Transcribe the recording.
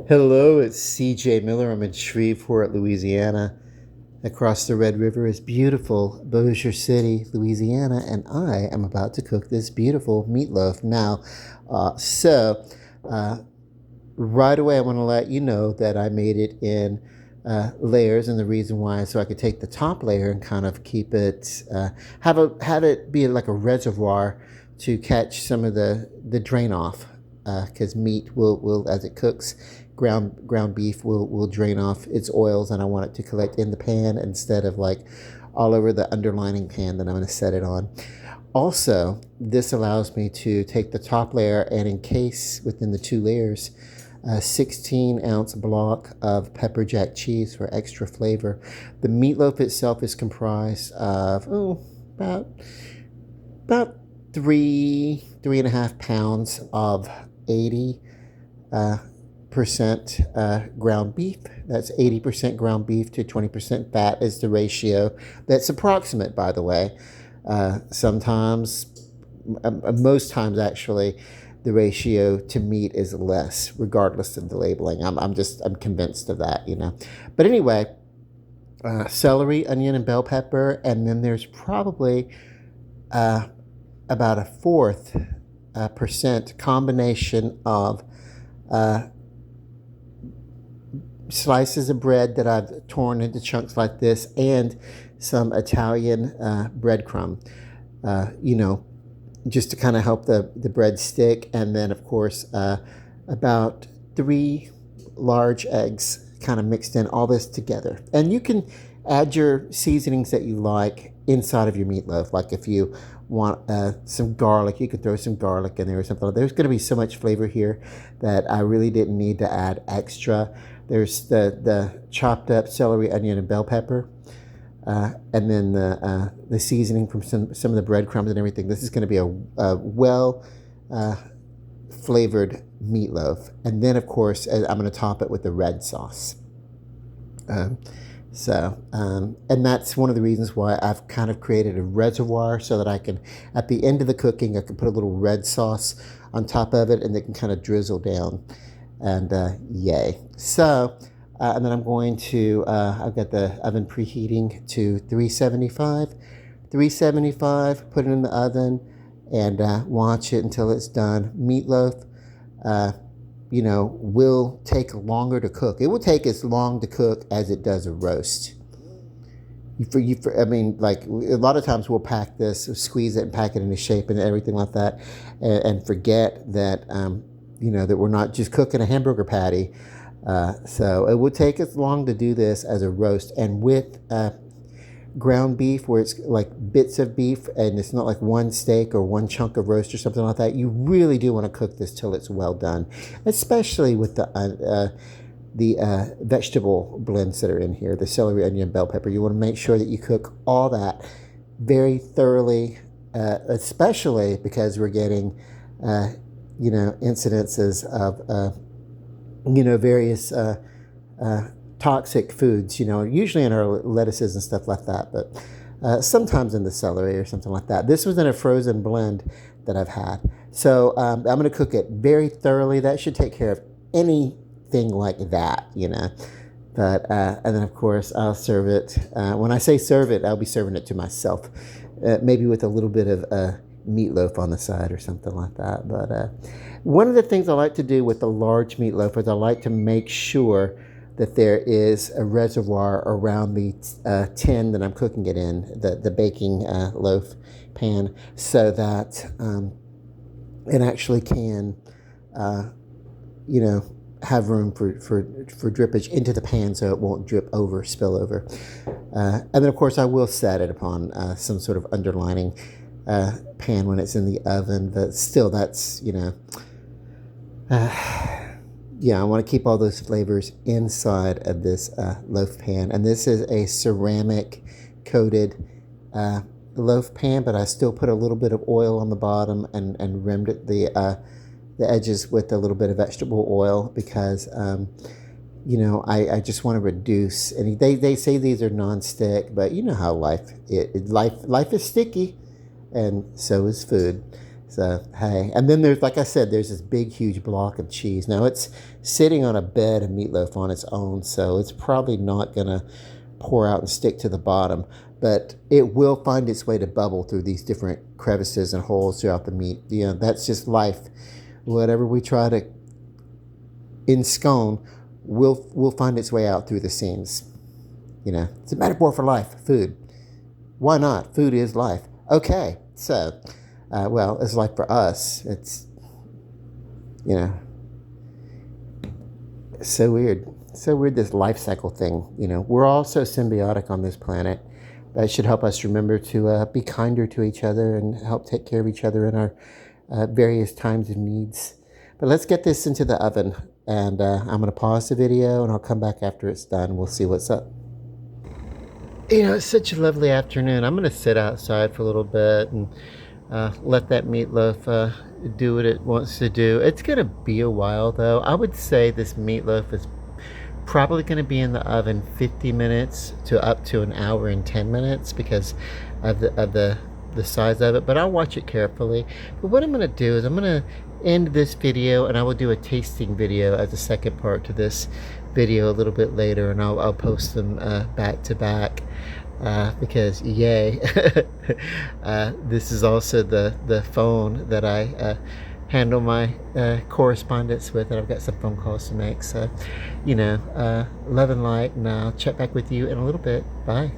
Hello, it's CJ Miller. I'm in Shreveport, Louisiana. Across the Red River is beautiful Bossier City, Louisiana, and I am about to cook this beautiful meatloaf. Uh, so, uh, right away, I want to let you know that I made it in layers, and the reason why is so I could take the top layer and kind of keep it, have it be like a reservoir to catch some of the drain off, because meat will as it cooks, ground beef will drain off its oils, and I want it to collect in the pan instead of like all over the underlining pan that I'm going to set it on. Also, this allows me to take the top layer and encase within the two layers a 16-ounce block of Pepperjack cheese for extra flavor. The meatloaf itself is comprised of about 3.5 pounds of 80 percent ground beef. That's 80% ground beef to 20% fat is the ratio. That's approximate, by the way. Sometimes, most times actually, the ratio to meat is less, regardless of the labeling. I'm convinced of that, you know. But anyway, celery, onion, and bell pepper, and then there's probably uh, about a fourth percent combination of uh, slices of bread that I've torn into chunks like this, and some Italian breadcrumb. You know, just to kind of help the bread stick. And then, of course, about three large eggs kind of mixed in, all this together. And you can add your seasonings that you like inside of your meatloaf. Like if you want some garlic, you could throw some garlic in there or something. There's going to be so much flavor here that I really didn't need to add extra. There's the chopped up celery, onion, and bell pepper. And then the seasoning from some of the breadcrumbs and everything. This is going to be a well uh, flavored meatloaf. And then, of course, I'm going to top it with the red sauce. Um, and that's one of the reasons why I've kind of created a reservoir so that I can, at the end of the cooking, I can put a little red sauce on top of it and it can kind of drizzle down. And yay. And then I'm going to, I've got the oven preheating to 375. 375, put it in the oven and watch it until it's done. Meatloaf, uh, will take longer to cook. It will take as long to cook as it does a roast. I mean, like a lot of times we'll pack this, squeeze it and pack it into shape and everything like that, and forget that, that we're not just cooking a hamburger patty. So it would take as long to do this as a roast, and with ground beef, where it's like bits of beef and it's not like one steak or one chunk of roast or something like that, you really do want to cook this till it's well done, especially with the vegetable blends that are in here, the celery, onion, bell pepper. You want to make sure that you cook all that very thoroughly, especially because we're getting, incidences of various toxic foods, usually in our lettuces and stuff like that, but sometimes in the celery or something like that. This was in a frozen blend that I've had. So I'm going to cook it very thoroughly. That should take care of anything like that. But, and then, of course, I'll serve it. When I say serve it, I'll be serving it to myself, maybe with a little bit of meatloaf on the side or something like that. But one of the things I like to do with the large meatloaf is I like to make sure that there is a reservoir around the tin that I'm cooking it in, the baking loaf pan, so that it actually can, you know, have room for drippage into the pan so it won't spill over. And then, of course, I will set it upon some sort of underlining pan when it's in the oven. But still, that's, yeah, I want to keep all those flavors inside of this loaf pan. And this is a ceramic coated loaf pan, but I still put a little bit of oil on the bottom and rimmed it, the edges with a little bit of vegetable oil because, I just want to reduce. And they say these are non-stick, but you know how life is sticky, and so is food. So, hey. And then there's, like I said, there's this big, huge block of cheese. Now, it's sitting on a bed of meatloaf on its own, so it's probably not going to pour out and stick to the bottom. But it will find its way to bubble through these different crevices and holes throughout the meat. That's just life. Whatever we try to enscone will find its way out through the seams. It's a metaphor for life, food. Why not? Food is life. Okay, so, well, it's life for us. It's, so weird. So weird, this life cycle thing. We're all so symbiotic on this planet. That should help us remember to be kinder to each other and help take care of each other in our various times of needs. But let's get this into the oven. And I'm going to pause the video and I'll come back after it's done. We'll see what's up. It's such a lovely afternoon. I'm going to sit outside for a little bit and let that meatloaf do what it wants to do. It's going to be a while, though. I would say this meatloaf is probably going to be in the oven 50 minutes to up to an hour and 10 minutes because of the size of it. But I'll watch it carefully. But what I'm going to do is I'm going to end this video and I will do a tasting video as a second part to this video a little bit later, and I'll post them back to back because yay. This is also the phone that I handle my correspondence with, and I've got some phone calls to make. So love and light, and I'll check back with you in a little bit. Bye.